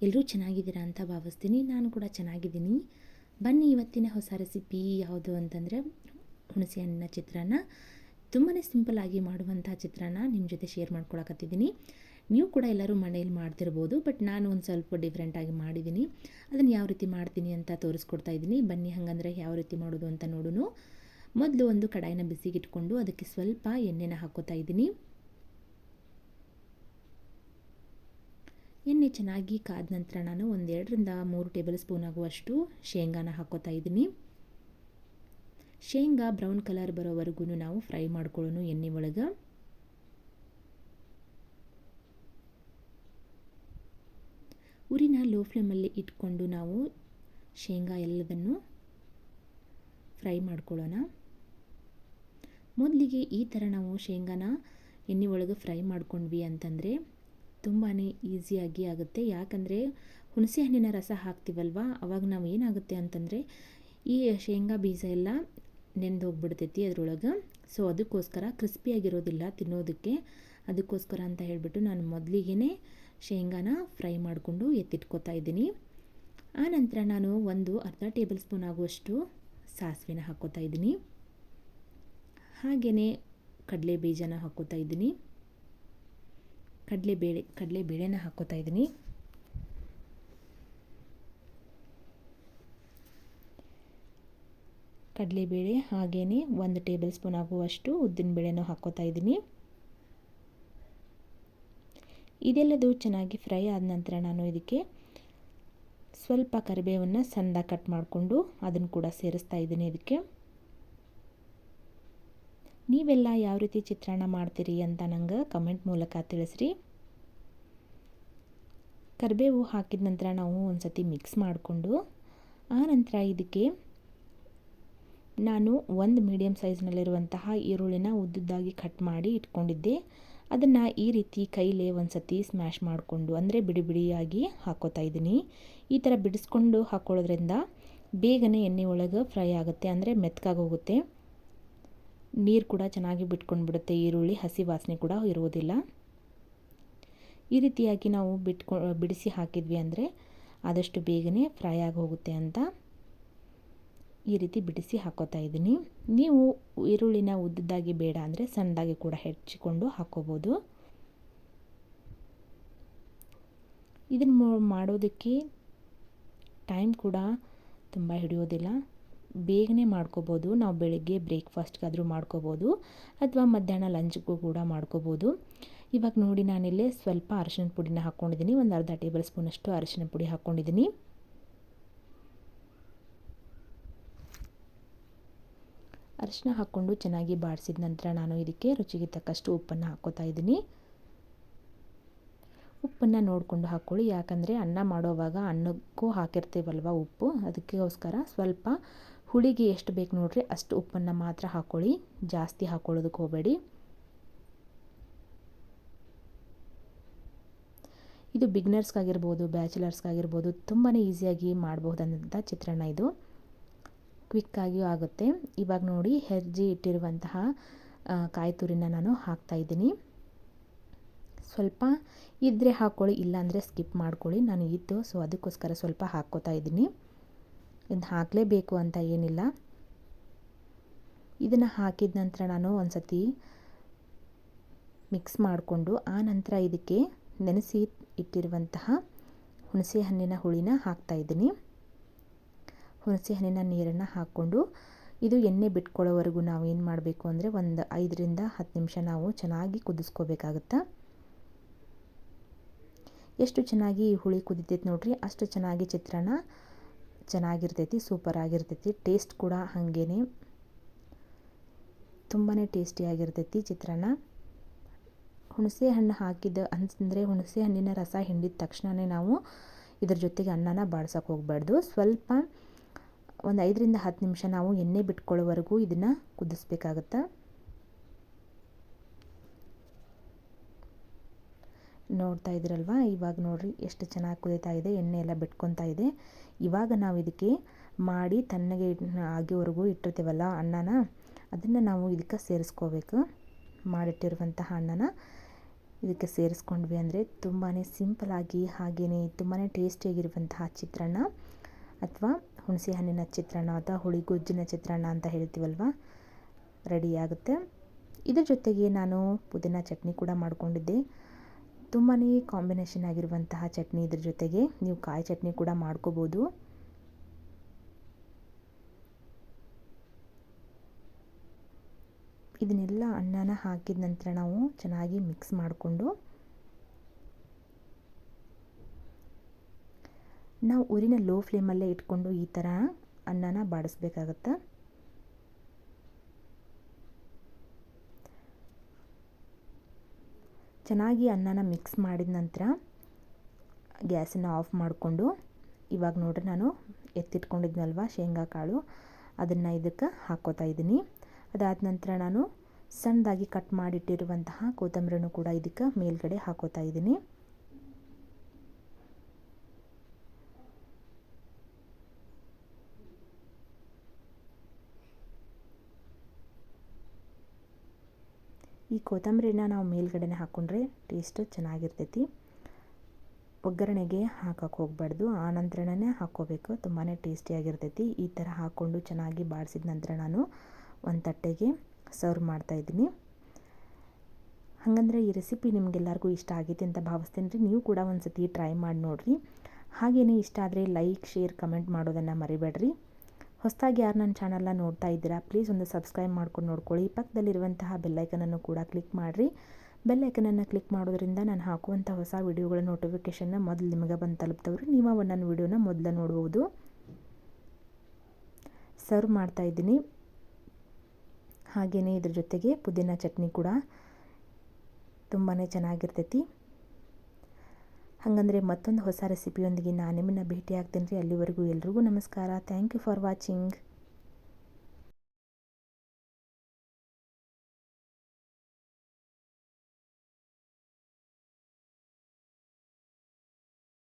ಎಲ್ಲರೂ ಚೆನ್ನಾಗಿದ್ದೀರಾ ಅಂತ ಭಾವಿಸ್ತೀನಿ. ನಾನು ಕೂಡ ಚೆನ್ನಾಗಿದ್ದೀನಿ. ಬನ್ನಿ ಇವತ್ತಿನ ಹೊಸ ರೆಸಿಪಿ ಯಾವುದು ಅಂತಂದರೆ ಹುಣಸೆ ಹಣ್ಣಿನ ಚಿತ್ರಾನ್ನ. ತುಂಬಾ ಸಿಂಪಲ್ಲಾಗಿ ಮಾಡುವಂಥ ಚಿತ್ರಾನ್ನ ನಿಮ್ಮ ಜೊತೆ ಶೇರ್ ಮಾಡ್ಕೊಳಕತ್ತಿದ್ದೀನಿ. ನೀವು ಕೂಡ ಎಲ್ಲರೂ ಮನೇಲಿ ಮಾಡ್ತಿರ್ಬೋದು, ಬಟ್ ನಾನು ಒಂದು ಸ್ವಲ್ಪ ಡಿಫ್ರೆಂಟಾಗಿ ಮಾಡಿದ್ದೀನಿ. ಅದನ್ನು ಯಾವ ರೀತಿ ಮಾಡ್ತೀನಿ ಅಂತ ತೋರಿಸ್ಕೊಡ್ತಾ ಇದ್ದೀನಿ. ಬನ್ನಿ ಹಾಗಂದರೆ ಯಾವ ರೀತಿ ಮಾಡೋದು ಅಂತ ನೋಡೋಣ. ಮೊದಲು ಒಂದು ಕಡಾಯಿನ ಬಿಸಿಗೆ ಇಟ್ಕೊಂಡು ಅದಕ್ಕೆ ಸ್ವಲ್ಪ ಎಣ್ಣೆನ ಹಾಕ್ಕೋತಾ ಇದ್ದೀನಿ. ಎಣ್ಣೆ ಚೆನ್ನಾಗಿ ಕಾದ ನಂತರ ನಾನು 2-3 ಟೇಬಲ್ ಸ್ಪೂನ್ ಆಗುವಷ್ಟು ಶೇಂಗಾನ ಹಾಕ್ಕೋತಾ ಇದ್ದೀನಿ. ಶೇಂಗಾ ಬ್ರೌನ್ ಕಲರ್ ಬರೋವರೆಗೂ ನಾವು ಫ್ರೈ ಮಾಡ್ಕೊಳ್ಳೋಣ ಎಣ್ಣೆ ಒಳಗೆ. ಉರಿನ ಲೋ ಫ್ಲೇಮಲ್ಲಿ ಇಟ್ಕೊಂಡು ನಾವು ಶೇಂಗಾ ಎಲ್ಲದನ್ನು ಫ್ರೈ ಮಾಡ್ಕೊಳ್ಳೋಣ. ಮೊದಲಿಗೆ ಈ ಥರ ನಾವು ಶೇಂಗಾನ ಎಣ್ಣೆ ಒಳಗೆ ಫ್ರೈ ಮಾಡ್ಕೊಂಡ್ವಿ ಅಂತಂದರೆ ತುಂಬಾ ಈಸಿಯಾಗಿ ಆಗುತ್ತೆ. ಯಾಕಂದರೆ ಹುಣಸೆ ಹಣ್ಣಿನ ರಸ ಹಾಕ್ತೀವಲ್ವ, ಅವಾಗ ನಾವು ಏನಾಗುತ್ತೆ ಅಂತಂದರೆ ಈ ಶೇಂಗಾ ಬೀಜ ಎಲ್ಲ ನೆಂದೋಗ್ಬಿಡ್ತೈತಿ ಅದರೊಳಗೆ. ಸೊ ಅದಕ್ಕೋಸ್ಕರ ಕ್ರಿಸ್ಪಿಯಾಗಿರೋದಿಲ್ಲ ತಿನ್ನೋದಕ್ಕೆ. ಅದಕ್ಕೋಸ್ಕರ ಅಂತ ಹೇಳಿಬಿಟ್ಟು ನಾನು ಮೊದಲಿಗೆ ಶೇಂಗಾನ ಫ್ರೈ ಮಾಡಿಕೊಂಡು ಎತ್ತಿಟ್ಕೋತಾ ಇದ್ದೀನಿ. ಆನಂತರ ನಾನು ಒಂದು ಅರ್ಧ ಟೇಬಲ್ ಸ್ಪೂನ್ ಆಗುವಷ್ಟು ಸಾಸಿವೆನ ಹಾಕ್ಕೋತಾ ಇದ್ದೀನಿ. ಹಾಗೆಯೇ ಕಡಲೆ ಬೀಜನ ಹಾಕ್ಕೋತಾ ಇದ್ದೀನಿ. ಕಡಲೆಬೇಳೆನ ಹಾಕ್ಕೋತಾ ಇದ್ದೀನಿ. ಕಡಲೆಬೇಳೆ ಹಾಗೆಯೇ 1 ಟೇಬಲ್ ಸ್ಪೂನ್ ಆಗುವಷ್ಟು ಉದ್ದಿನಬೇಳೆನೂ ಹಾಕ್ಕೋತಾ ಇದ್ದೀನಿ. ಇದೆಲ್ಲದು ಚೆನ್ನಾಗಿ ಫ್ರೈ ಆದ ನಂತರ ನಾನು ಇದಕ್ಕೆ ಸ್ವಲ್ಪ ಕರಿಬೇವನ್ನು ಸಣ್ಣದಾಗಿ ಕಟ್ ಮಾಡಿಕೊಂಡು ಅದನ್ನು ಕೂಡ ಸೇರಿಸ್ತಾ ಇದ್ದೀನಿ ಇದಕ್ಕೆ. ನೀವೆಲ್ಲ ಯಾವ ರೀತಿ ಚಿತ್ರಾನ್ನ ಮಾಡ್ತೀರಿ ಅಂತ ನಂಗೆ ಕಮೆಂಟ್ ಮೂಲಕ ತಿಳಿಸ್ರಿ. ಕರಿಬೇವು ಹಾಕಿದ ನಂತರ ನಾವು ಒಂದು ಸತಿ ಮಿಕ್ಸ್ ಮಾಡಿಕೊಂಡು ಆನಂತರ ಇದಕ್ಕೆ ನಾನು ಒಂದು ಮೀಡಿಯಮ್ ಸೈಜ್ನಲ್ಲಿರುವಂತಹ ಈರುಳ್ಳಿನ ಉದ್ದುದ್ದಾಗಿ ಕಟ್ ಮಾಡಿ ಇಟ್ಕೊಂಡಿದ್ದೆ. ಅದನ್ನು ಈ ರೀತಿ ಕೈಲೇ ಒಂದು ಸತಿ ಸ್ಮ್ಯಾಶ್ ಮಾಡಿಕೊಂಡು ಅಂದರೆ ಬಿಡಿ ಬಿಡಿಯಾಗಿ ಹಾಕ್ಕೋತಾ ಇದ್ದೀನಿ. ಈ ಥರ ಬಿಡಿಸ್ಕೊಂಡು ಹಾಕ್ಕೊಳ್ಳೋದ್ರಿಂದ ಬೇಗನೆ ಎಣ್ಣೆ ಒಳಗೆ ಫ್ರೈ ಆಗುತ್ತೆ, ಅಂದರೆ ಮೆತ್ತಗಾಗಿ ಹೋಗುತ್ತೆ. ನೀರು ಕೂಡ ಚೆನ್ನಾಗಿ ಬಿಟ್ಕೊಂಡು ಬಿಡುತ್ತೆ, ಈರುಳ್ಳಿ ಹಸಿ ವಾಸನೆ ಕೂಡ ಇರುವುದಿಲ್ಲ. ಈ ರೀತಿಯಾಗಿ ನಾವು ಬಿಡಿಸಿ ಹಾಕಿದ್ವಿ ಅಂದರೆ ಆದಷ್ಟು ಬೇಗನೆ ಫ್ರೈ ಆಗಿ ಹೋಗುತ್ತೆ ಅಂತ ಈ ರೀತಿ ಬಿಡಿಸಿ ಹಾಕ್ಕೋತಾ ಇದ್ದೀನಿ. ನೀವು ಈರುಳ್ಳಿನ ಉದ್ದದಾಗಿ ಬೇಡ ಅಂದರೆ ಸಣ್ಣದಾಗಿ ಕೂಡ ಹೆಚ್ಚಿಕೊಂಡು ಹಾಕ್ಕೋಬೋದು. ಇದನ್ನು ಮಾಡೋದಕ್ಕೆ ಟೈಮ್ ಕೂಡ ತುಂಬ ಹಿಡಿಯೋದಿಲ್ಲ, ಬೇಗನೆ ಮಾಡ್ಕೋಬೋದು. ನಾವು ಬೆಳಗ್ಗೆ ಬ್ರೇಕ್ಫಾಸ್ಟ್ಗಾದರೂ ಮಾಡ್ಕೋಬೋದು ಅಥವಾ ಮಧ್ಯಾಹ್ನ ಲಂಚ್ಗೂ ಕೂಡ ಮಾಡ್ಕೋಬೋದು. ಇವಾಗ ನೋಡಿ ನಾನಿಲ್ಲೇ ಸ್ವಲ್ಪ ಅರಿಶಿನ ಪುಡಿನ ಹಾಕ್ಕೊಂಡಿದ್ದೀನಿ. ಒಂದು ಅರ್ಧ ಟೇಬಲ್ ಸ್ಪೂನಷ್ಟು ಅರಿಶಿನ ಪುಡಿ ಹಾಕ್ಕೊಂಡಿದ್ದೀನಿ. ಅರಿಶಿನ ಹಾಕ್ಕೊಂಡು ಚೆನ್ನಾಗಿ ಬಾಡಿಸಿದ ನಂತರ ನಾನು ಇದಕ್ಕೆ ರುಚಿಗೆ ತಕ್ಕಷ್ಟು ಉಪ್ಪನ್ನು ಹಾಕ್ಕೋತಾ ಇದ್ದೀನಿ. ಉಪ್ಪನ್ನು ನೋಡಿಕೊಂಡು ಹಾಕ್ಕೊಳ್ಳಿ, ಯಾಕಂದರೆ ಅನ್ನ ಮಾಡೋವಾಗ ಅನ್ನಕ್ಕೂ ಹಾಕಿರ್ತೀವಲ್ವ ಉಪ್ಪು, ಅದಕ್ಕೋಸ್ಕರ ಸ್ವಲ್ಪ ಹುಳಿಗೆ ಎಷ್ಟು ಬೇಕು ನೋಡ್ರಿ ಅಷ್ಟು ಉಪ್ಪನ್ನು ಮಾತ್ರ ಹಾಕ್ಕೊಳ್ಳಿ, ಜಾಸ್ತಿ ಹಾಕ್ಕೊಳ್ಳೋದಕ್ಕೆ ಹೋಗಬೇಡಿ. ಇದು ಬಿಗ್ನರ್ಸ್ಗಾಗಿರ್ಬೋದು ಬ್ಯಾಚುಲರ್ಸ್ಗಾಗಿರ್ಬೋದು ತುಂಬಾ ಈಸಿಯಾಗಿ ಮಾಡಬಹುದಂಥ ಚಿತ್ರಾನ್ನ. ಇದು ಕ್ವಿಕ್ಕಾಗಿಯೂ ಆಗುತ್ತೆ. ಇವಾಗ ನೋಡಿ ಹೆರ್ಜಿ ಇಟ್ಟಿರುವಂತಹ ಕಾಯಿ ತುರಿನ ನಾನು ಹಾಕ್ತಾಯಿದ್ದೀನಿ. ಸ್ವಲ್ಪ ಇದ್ದರೆ ಹಾಕ್ಕೊಳ್ಳಿ, ಇಲ್ಲಾಂದರೆ ಸ್ಕಿಪ್ ಮಾಡ್ಕೊಳ್ಳಿ. ನಾನು ಇತ್ತು ಸೊ ಅದಕ್ಕೋಸ್ಕರ ಸ್ವಲ್ಪ ಹಾಕ್ಕೋತಾ ಇದ್ದೀನಿ. ಇದನ್ನು ಹಾಕಲೇಬೇಕು ಅಂತ ಏನಿಲ್ಲ. ಇದನ್ನು ಹಾಕಿದ ನಂತರ ನಾನು ಒಂದು ಸತಿ ಮಿಕ್ಸ್ ಮಾಡಿಕೊಂಡು ಆ ನಂತರ ಇದಕ್ಕೆ ನೆನೆಸಿ ಇಟ್ಟಿರುವಂತಹ ಹುಣಸೆ ಹಣ್ಣಿನ ಹುಳಿನ ಹಾಕ್ತಾಯಿದ್ದೀನಿ. ಹುಣಸೆ ಹಣ್ಣಿನ ನೀರನ್ನು ಹಾಕ್ಕೊಂಡು ಇದು ಎಣ್ಣೆ ಬಿಟ್ಕೊಳ್ಳೋವರೆಗೂ ನಾವು ಏನು ಮಾಡಬೇಕು ಅಂದರೆ ಒಂದು 5-10 ನಿಮಿಷ ನಾವು ಚೆನ್ನಾಗಿ ಕುದಿಸ್ಕೋಬೇಕಾಗುತ್ತೆ. ಎಷ್ಟು ಚೆನ್ನಾಗಿ ಈ ಹುಳಿ ಕುದಿತೈತೆ ನೋಡ್ರಿ ಅಷ್ಟು ಚೆನ್ನಾಗಿ ಚಿತ್ರಾನ್ನ ಚೆನ್ನಾಗಿರ್ತೈತಿ, ಸೂಪರ್ ಆಗಿರ್ತೈತಿ. ಟೇಸ್ಟ್ ಕೂಡ ಹಾಗೇನೆ ತುಂಬಾ ಟೇಸ್ಟಿಯಾಗಿರ್ತೈತಿ ಚಿತ್ರಾನ್ನ. ಹುಣಸೆ ಹಣ್ಣು ಹಾಕಿದ ಅಂತಂದರೆ ಹುಣಸೆ ಹಣ್ಣಿನ ರಸ ಹಿಂಡಿದ ತಕ್ಷಣವೇ ನಾವು ಇದ್ರ ಜೊತೆಗೆ ಅನ್ನನ ಬಾಡ್ಸೋಕೆ ಹೋಗಬಾರ್ದು. ಸ್ವಲ್ಪ ಒಂದು 5-10 ನಿಮಿಷ ನಾವು ಎಣ್ಣೆ ಬಿಟ್ಕೊಳ್ಳೋವರೆಗೂ ಇದನ್ನು ಕುದಿಸ್ಬೇಕಾಗತ್ತೆ. ನೋಡ್ತಾ ಇದ್ದೀರಲ್ವ, ಇವಾಗ ನೋಡಿರಿ ಎಷ್ಟು ಚೆನ್ನಾಗಿ ಕುದೀತಾ ಇದೆ, ಎಣ್ಣೆ ಎಲ್ಲ ಬಿಟ್ಕೊತಾ ಇದೆ. ಇವಾಗ ನಾವು ಇದಕ್ಕೆ ಮಾಡಿ ತಣ್ಣಗೆ ಆಗೋವರೆಗೂ ಇಟ್ಟಿರ್ತೀವಲ್ಲ ಅನ್ನನ, ಅದನ್ನು ನಾವು ಇದಕ್ಕೆ ಸೇರಿಸ್ಕೋಬೇಕು. ಮಾಡಿಟ್ಟಿರುವಂತಹ ಅನ್ನನ ಇದಕ್ಕೆ ಸೇರಿಸ್ಕೊಂಡ್ವಿ ಅಂದರೆ ತುಂಬಾ ಸಿಂಪಲಾಗಿ ಹಾಗೆಯೇ ತುಂಬಾ ಟೇಸ್ಟಿಯಾಗಿರುವಂತಹ ಚಿತ್ರಾನ್ನ ಅಥವಾ ಹುಣಸೆ ಹಣ್ಣಿನ ಚಿತ್ರಾನ್ನ ಅಥವಾ ಹುಳಿಗೊಜ್ಜಿನ ಚಿತ್ರಾನ್ನ ಅಂತ ಹೇಳ್ತೀವಲ್ವ, ರೆಡಿಯಾಗುತ್ತೆ. ಇದ್ರ ಜೊತೆಗೆ ನಾನು ಪುದೀನ ಚಟ್ನಿ ಕೂಡ ಮಾಡಿಕೊಂಡಿದ್ದೆ. ತುಂಬಾ ಕಾಂಬಿನೇಷನ್ ಆಗಿರುವಂತಹ ಚಟ್ನಿ. ಇದ್ರ ಜೊತೆಗೆ ನೀವು ಕಾಯಿ ಚಟ್ನಿ ಕೂಡ ಮಾಡ್ಕೋಬೋದು. ಇದನ್ನೆಲ್ಲ ಅನ್ನನ ಹಾಕಿದ ನಂತರ ನಾವು ಚೆನ್ನಾಗಿ ಮಿಕ್ಸ್ ಮಾಡಿಕೊಂಡು ನಾವು ಊರಿನ ಲೋ ಫ್ಲೇಮಲ್ಲೇ ಇಟ್ಕೊಂಡು ಈ ಥರ ಅನ್ನನ ಬಾಡಿಸ್ಬೇಕಾಗತ್ತೆ. ಚೆನ್ನಾಗಿ ಅನ್ನನ ಮಿಕ್ಸ್ ಮಾಡಿದ ನಂತರ ಗ್ಯಾಸನ್ನು ಆಫ್ ಮಾಡಿಕೊಂಡು ಇವಾಗ ನೋಡ್ರಿ ನಾನು ಎತ್ತಿಟ್ಕೊಂಡಿದ್ನಲ್ವ ಶೇಂಗಾ ಕಾಳು, ಅದನ್ನು ಇದಕ್ಕೆ ಹಾಕ್ಕೋತಾ ಇದ್ದೀನಿ. ಅದಾದ ನಂತರ ನಾನು ಸಣ್ಣದಾಗಿ ಕಟ್ ಮಾಡಿಟ್ಟಿರುವಂತಹ ಕೊತ್ತಂಬರಿನೂ ಕೂಡ ಇದಕ್ಕೆ ಮೇಲ್ಗಡೆ ಹಾಕೋತಾ ಇದ್ದೀನಿ. ಈ ಕೊತ್ತಂಬರಿನ ನಾವು ಮೇಲ್ಗಡೆನೆ ಹಾಕ್ಕೊಂಡ್ರೆ ಟೇಸ್ಟ್ ಚೆನ್ನಾಗಿರ್ತೈತಿ. ಒಗ್ಗರಣೆಗೆ ಹಾಕಕ್ಕೆ ಹೋಗಬಾರ್ದು, ಆ ನಂತರನೇ ಹಾಕ್ಕೋಬೇಕು. ತುಂಬಾ ಟೇಸ್ಟಿಯಾಗಿರ್ತೈತಿ. ಈ ಥರ ಹಾಕ್ಕೊಂಡು ಚೆನ್ನಾಗಿ ಬಾಡಿಸಿದ ನಂತರ ನಾನು ಒಂದು ತಟ್ಟೆಗೆ ಸರ್ವ್ ಮಾಡ್ತಾಯಿದ್ದೀನಿ. ಹಾಗಂದ್ರೆ ಈ ರೆಸಿಪಿ ನಿಮಗೆಲ್ಲರಿಗೂ ಇಷ್ಟ ಆಗೈತೆ ಅಂತ ಭಾವಿಸ್ತೀನಿ ರೀ. ನೀವು ಕೂಡ ಒಂದು ಸತಿ ಟ್ರೈ ಮಾಡಿ ನೋಡಿರಿ. ಹಾಗೆಯೇ ಇಷ್ಟ ಆದರೆ ಲೈಕ್, ಶೇರ್, ಕಮೆಂಟ್ ಮಾಡೋದನ್ನು ಮರಿಬೇಡ್ರಿ. ಹೊಸದಾಗಿ ಯಾರು ನನ್ನ ಚಾನಲ್ನ ನೋಡ್ತಾ ಇದ್ದೀರಾ ಪ್ಲೀಸ್ ಒಂದು ಸಬ್ಸ್ಕ್ರೈಬ್ ಮಾಡ್ಕೊಂಡು ನೋಡ್ಕೊಳ್ಳಿ. ಪಕ್ಕದಲ್ಲಿರುವಂತಹ ಬೆಲ್ಲೈಕನನ್ನು ಕೂಡ ಕ್ಲಿಕ್ ಮಾಡಿರಿ. ಬೆಲ್ಲೈಕನನ್ನು ಕ್ಲಿಕ್ ಮಾಡೋದ್ರಿಂದ ನಾನು ಹಾಕುವಂಥ ಹೊಸ ವಿಡಿಯೋಗಳ ನೋಟಿಫಿಕೇಷನ್ನ ಮೊದಲು ನಿಮಗೆ ಬಂದು ತಲುಪ್ತವ್ರಿ. ನೀವು ನನ್ನ ವಿಡಿಯೋನ ಮೊದಲು ನೋಡ್ಬೋದು. ಸರ್ವ್ ಮಾಡ್ತಾಯಿದ್ದೀನಿ. ಹಾಗೆಯೇ ಇದ್ರ ಜೊತೆಗೆ ಪುದೀನ ಚಟ್ನಿ ಕೂಡ ತುಂಬಾ ಚೆನ್ನಾಗಿರ್ತೈತಿ. ಹಾಗಂದರೆ ಮತ್ತೊಂದು ಹೊಸ ರೆಸಿಪಿಯೊಂದಿಗೆ ನಾನು ನಿಮ್ಮನ್ನು ಭೇಟಿ ಆಗ್ತೀನಿ ರೀ. ಅಲ್ಲಿವರೆಗೂ ಎಲ್ರಿಗೂ ನಮಸ್ಕಾರ. Thank you for watching.